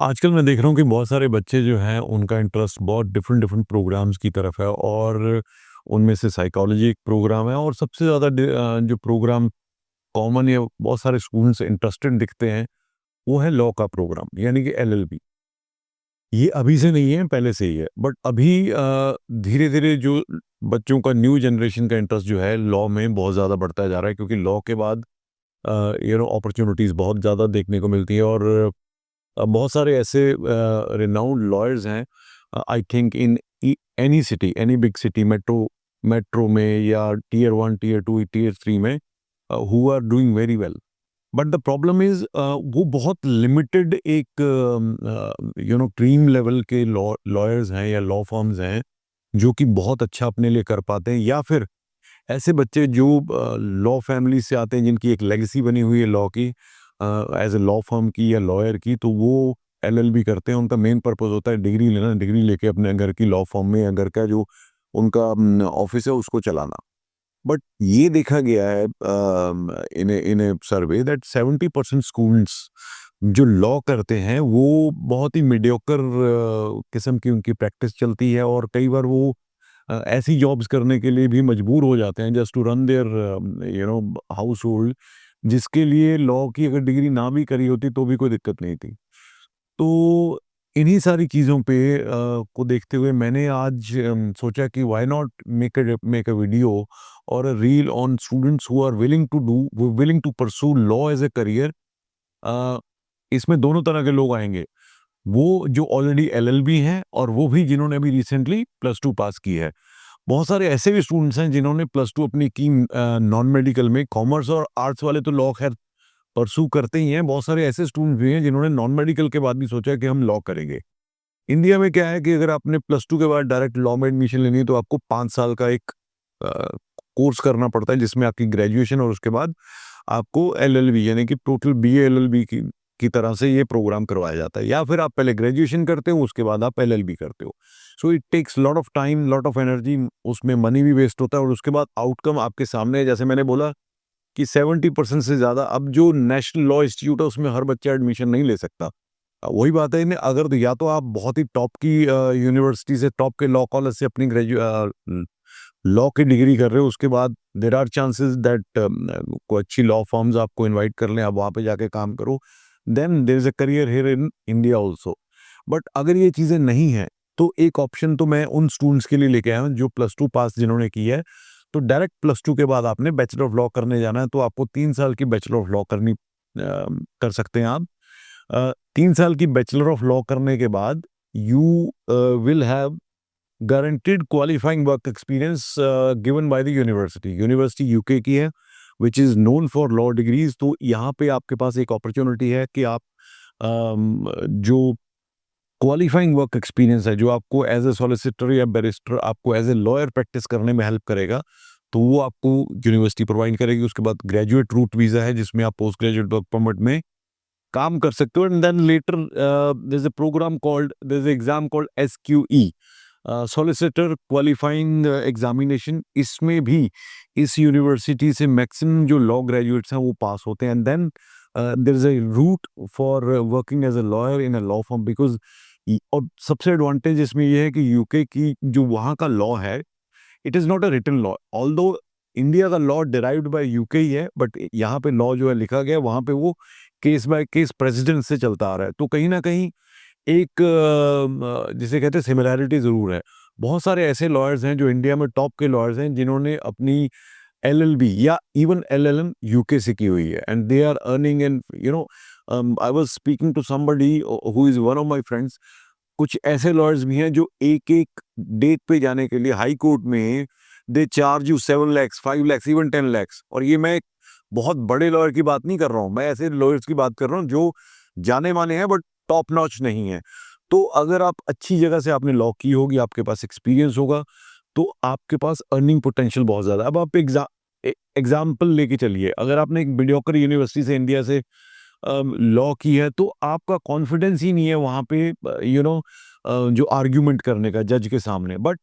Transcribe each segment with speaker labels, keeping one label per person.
Speaker 1: आजकल मैं देख रहा हूँ कि बहुत सारे बच्चे जो हैं उनका इंटरेस्ट बहुत डिफरेंट डिफरेंट प्रोग्राम्स की तरफ है और उनमें से साइकोलॉजी एक प्रोग्राम है और सबसे ज़्यादा जो प्रोग्राम कॉमन या बहुत सारे स्टूडेंट्स इंटरेस्टेड दिखते हैं वो है लॉ का प्रोग्राम यानी कि एलएलबी। ये अभी से नहीं है, पहले से ही है, बट अभी धीरे धीरे जो बच्चों का न्यू जनरेशन का इंटरेस्ट जो है लॉ में बहुत ज़्यादा बढ़ता जा रहा है, क्योंकि लॉ के बाद अपॉर्चुनिटीज़ बहुत ज़्यादा देखने को मिलती है और बहुत सारे ऐसे रिनाउंड लॉयर्स हैं, I think in any city, any big city, metro metro में या टियर 1 टियर 2 टियर 3 में, who are doing very well. But the problem is वो बहुत लिमिटेड एक क्रीम लेवल के लॉयर्स हैं या लॉ फर्म्स हैं जो कि बहुत अच्छा अपने लिए कर पाते हैं, या फिर ऐसे बच्चे जो लॉ फैमिली से आते हैं जिनकी एक लेगेसी बनी हुई है लॉ की, एज ए लॉ फर्म की या लॉयर की, तो वो एलएलबी करते हैं। उनका मेन पर्पस होता है डिग्री लेना, डिग्री लेके अपने घर की लॉ फर्म में या घर का जो उनका ऑफिस है उसको चलाना। बट ये देखा गया है इन ए सर्वे दैट 70% स्टूडेंट्स जो लॉ करते हैं वो बहुत ही मीडियोकर किस्म की उनकी प्रैक्टिस चलती है, और कई बार वो ऐसी जॉब्स करने के लिए भी मजबूर हो जाते हैं just to run their household, जिसके लिए लॉ की अगर डिग्री ना भी करी होती तो भी कोई दिक्कत नहीं थी। तो इन्हीं सारी चीज़ों पे को देखते हुए मैंने आज सोचा कि why not make a video और a reel on students who are willing to pursue law as a career. इसमें दोनों तरह के लोग आएंगे, वो जो ऑलरेडी एलएलबी हैं और वो भी जिन्होंने अभी रिसेंटली प्लस टू पास की है। बहुत सारे ऐसे भी स्टूडेंट्स हैं जिन्होंने प्लस टू अपनी की नॉन मेडिकल में। कॉमर्स और आर्ट्स वाले तो लॉ खैर परसू करते ही हैं, बहुत सारे ऐसे स्टूडेंट भी हैं जिन्होंने नॉन मेडिकल के बाद भी सोचा कि हम लॉ करेंगे। इंडिया में क्या है कि अगर आपने प्लस टू के बाद डायरेक्ट लॉ में एडमिशन लेनी है तो आपको 5 साल का एक कोर्स करना पड़ता है, जिसमें आपकी ग्रेजुएशन और उसके बाद आपको एलएलबी यानी कि टोटल बीए एलएलबी की तरह से ये प्रोग्राम करवाया जाता है, या फिर आप पहले ग्रेजुएशन करते हो उसके बाद आप एलएलबी करते हो। So it takes lot of time, lot of energy, उसमें मनी भी वेस्ट होता है और उसके बाद आउटकम आपके सामने है। जैसे मैंने बोला कि 70% से ज़्यादा अब जो नेशनल लॉ इंस्टीट्यूट है उसमें हर बच्चा एडमिशन नहीं ले सकता। वही बात है, इन्हें अगर तो या तो आप बहुत ही टॉप की यूनिवर्सिटी से, टॉप के लॉ कॉलेज से अपनी लॉ की डिग्री कर रहे हो, उसके बाद देयर आर चांसेस दैट कोई अच्छी लॉ फर्म्स आपको इनवाइट कर लें, आप वहाँ पे जाके काम करो, then there is a career here in India also. But अगर ये चीज़ें नहीं हैं, तो एक ऑप्शन तो मैं उन स्टूडेंट्स के लिए लेके आया हूँ जो प्लस टू पास जिन्होंने की है। तो डायरेक्ट प्लस टू के बाद आपने बैचलर ऑफ लॉ करने जाना है, तो आपको 3 साल की बैचलर ऑफ लॉ कर सकते हैं आप। 3 साल की बैचलर ऑफ लॉ करने के बाद you will have guaranteed qualifying work experience given by the university. University UK की है, which is known for law degrees. तो यहाँ पे आपके पास एक अपॉर्चुनिटी है कि आप जो क्वालिफाइंग वर्क एक्सपीरियंस है, जो आपको एज ए सॉलिसिटर या बैरिस्टर, आपको एज ए लॉयर प्रैक्टिस करने में हेल्प करेगा, तो वो आपको यूनिवर्सिटी प्रोवाइड करेगी। उसके बाद ग्रेजुएट रूट वीज़ा है जिसमें आप पोस्ट ग्रेजुएट वर्क परमिट में काम कर सकते हो, and then later there is a programme called, there is a exam called SQE, solicitor qualifying examination. इसमें भी इस यूनिवर्सिटी से मैक्सिमम जो लॉ ग्रेजुएट्स हैं वो पास होते हैं, and then there is a route for working as a lawyer in a law firm. Because और सबसे एडवांटेज इसमें ये है कि यूके की जो वहाँ का लॉ है, it is not a written law, although India का लॉ डिराइव्ड बाय यूके ही है, बट यहाँ पे लॉ जो है लिखा गया है वहाँ पे वो केस बाय केस प्रेसिडेंट से चलता आ रहा है। तो कहीं न कहीं एक जिसे कहते हैं सिमिलैरिटी ज़रूर है। बहुत सारे ऐसे लॉयर्स हैं जो इंडिया में टॉप के लॉयर्स हैं जिन्होंने अपनी एलएलबी या इवन एलएलएम यूके से की हुई है, and they are earning, and I was speaking to somebody who is one of my friends. कुछ ऐसे लॉयर्स भी हैं जो एक-एक डेट पे जाने के लिए हाई कोर्ट में they charge you 7 lakh, 5 lakh, even 10 lakh. और ये मैं एक बहुत बड़े लॉयर की बात नहीं कर रहा हूँ, मैं ऐसे लॉयर्स की बात कर रहा हूँ जो जाने-माने हैं बट टॉप नॉच नहीं है। तो अगर आप अच्छी जगह से आपने लॉ की होगी, आपके पास एक्सपीरियंस होगा, तो आपके पास अर्निंग पोटेंशियल बहुत ज़्यादा है। अब आप एग्ज़ाम्पल लेके चलिए, अगर आपने एक मीडियोकर यूनिवर्सिटी से, इंडिया से लॉ की है, तो आपका कॉन्फिडेंस ही नहीं है वहाँ पे जो आर्ग्यूमेंट करने का जज के सामने। But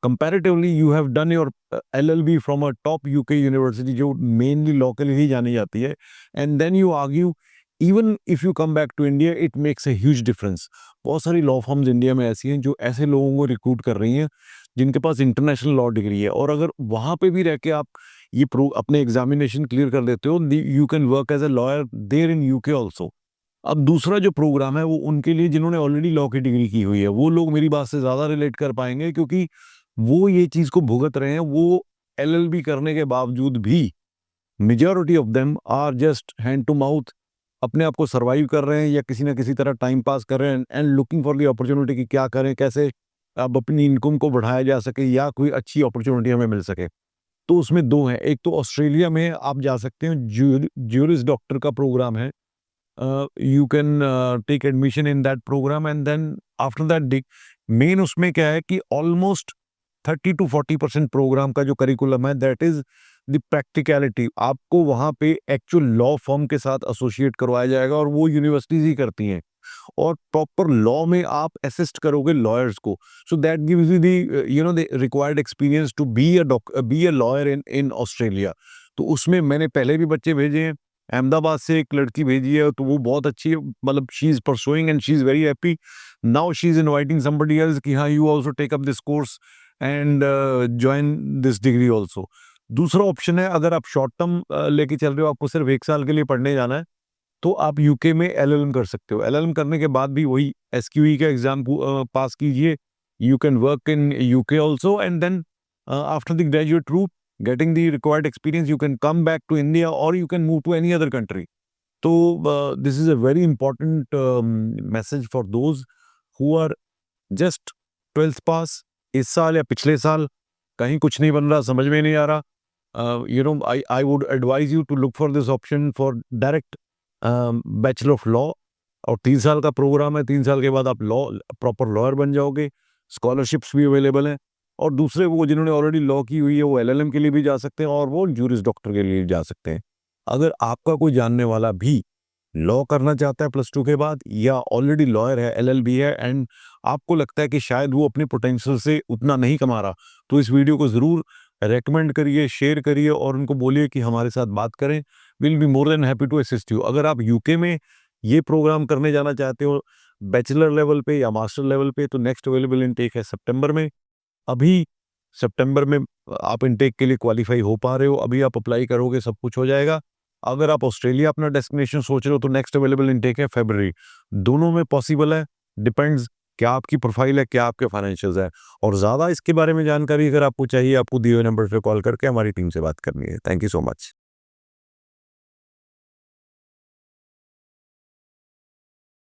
Speaker 1: comparatively you have done your LLB from a top UK university जो मेनली लॉ के लिए ही जानी जाती है, and then you argue even if you come back to India it makes a huge difference. बहुत सारी लॉ फर्म्स इंडिया में ऐसी हैं जो ऐसे लोगों को रिक्रूट कर रही हैं जिनके पास इंटरनेशनल लॉ डिग्री है, और अगर वहाँ पे भी रह के आप ये प्रो अपने एग्जामिनेशन क्लियर कर लेते हो, you can work as a lawyer there in UK also. अब दूसरा जो प्रोग्राम है वो उनके लिए जिन्होंने ऑलरेडी लॉ की डिग्री की हुई है, वो लोग मेरी बात से ज़्यादा रिलेट कर पाएंगे, क्योंकि वो ये चीज़ को भुगत रहे हैं। वो एलएलबी करने के बावजूद भी majority of them are just hand to mouth, अपने आप को सर्वाइव कर रहे हैं या किसी ना किसी तरह टाइम पास कर रहे हैं, and looking for the opportunity कि क्या करें, कैसे अब अपनी इनकम को बढ़ाया जा सके या कोई अच्छी अपॉर्चुनिटी हमें मिल सके। तो उसमें दो हैं, एक तो ऑस्ट्रेलिया में आप जा सकते हैं, ज्यूरिस डॉक्टर का प्रोग्राम है। You can take admission in that program and then after that main उसमें क्या है कि ऑलमोस्ट 30 to 40% प्रोग्राम का जो करिकुलम है दैट इज द प्रैक्टिकलिटी। आपको वहाँ पे एक्चुअल लॉ फर्म के साथ एसोसिएट करवाया जाएगा, और वो यूनिवर्सिटीज ही करती हैं, और प्रॉपर लॉ में आप असिस्ट करोगे लॉयर्स को। So that gives you the the required experience to be a lawyer in Australia. तो उसमें मैंने पहले भी बच्चे भेजे हैं। अहमदाबाद से एक लड़की भेजी है, तो वो बहुत अच्छी है, मतलब she is pursuing and she is very happy. Now she is inviting somebody else कि हाँ you also take up this course and join this degree also. दूसरा ऑप्शन है, अगर आप शॉर्ट टर्म लेके चल रहे हो, आपको सिर्फ 1 साल के लिए पढ़ने जाना है, तो आप यूके में एलएलएम कर सकते हो। एलएलएम करने के बाद भी वही एसक्यूई का एग्जाम पास कीजिए। You can work in UK also, and then after the graduate route getting the required experience you can come back to India or you can move to any other country. So this is a very important message for those who are just 12th pass। इस साल या पिछले साल कहीं कुछ नहीं बन रहा, समझ में नहीं आ रहा, I would advise you to look for this option for direct bachelor of law. और 3 साल का प्रोग्राम है, 3 साल के बाद आप प्रॉपर लॉयर बन जाओगे। स्कॉलरशिप्स भी अवेलेबल हैं, और दूसरे वो जिन्होंने ऑलरेडी लॉ की हुई है वो एलएलएम के लिए भी जा सकते हैं, और वो जूरिस डॉक्टर के लिए भी जा सकते हैं। अगर आपका कोई जानने वाला भी लॉ करना चाहता है +2 के बाद, या ऑलरेडी लॉयर है, एलएलबी है, एंड आपको लगता है कि शायद वो अपने पोटेंशियल से उतना नहीं कमा रहा, तो इस वीडियो को ज़रूर रेकमेंड करिए, शेयर करिए, और उनको बोलिए कि हमारे साथ बात करें। Will be more than happy to assist you. अगर आप यूके में ये प्रोग्राम करने जाना चाहते हो बैचलर लेवल पे या मास्टर लेवल पे, तो नेक्स्ट अवेलेबल इनटेक है सितंबर में। अभी सितंबर में आप इनटेक के लिए क्वालिफाई हो पा रहे हो, अभी आप अप्लाई करोगे सब कुछ हो जाएगा। अगर आप ऑस्ट्रेलिया अपना डेस्टिनेशन सोच रहे हो, तो नेक्स्ट अवेलेबल इनटेक है फरवरी। दोनों में पॉसिबल है, डिपेंड्स क्या आपकी प्रोफाइल है, क्या आपके फाइनेंशियल्स है। और ज़्यादा इसके बारे में जानकारी अगर आपको चाहिए, आपको दिए हुए नंबर पर कॉल करके हमारी टीम से बात करनी है। Thank you so much.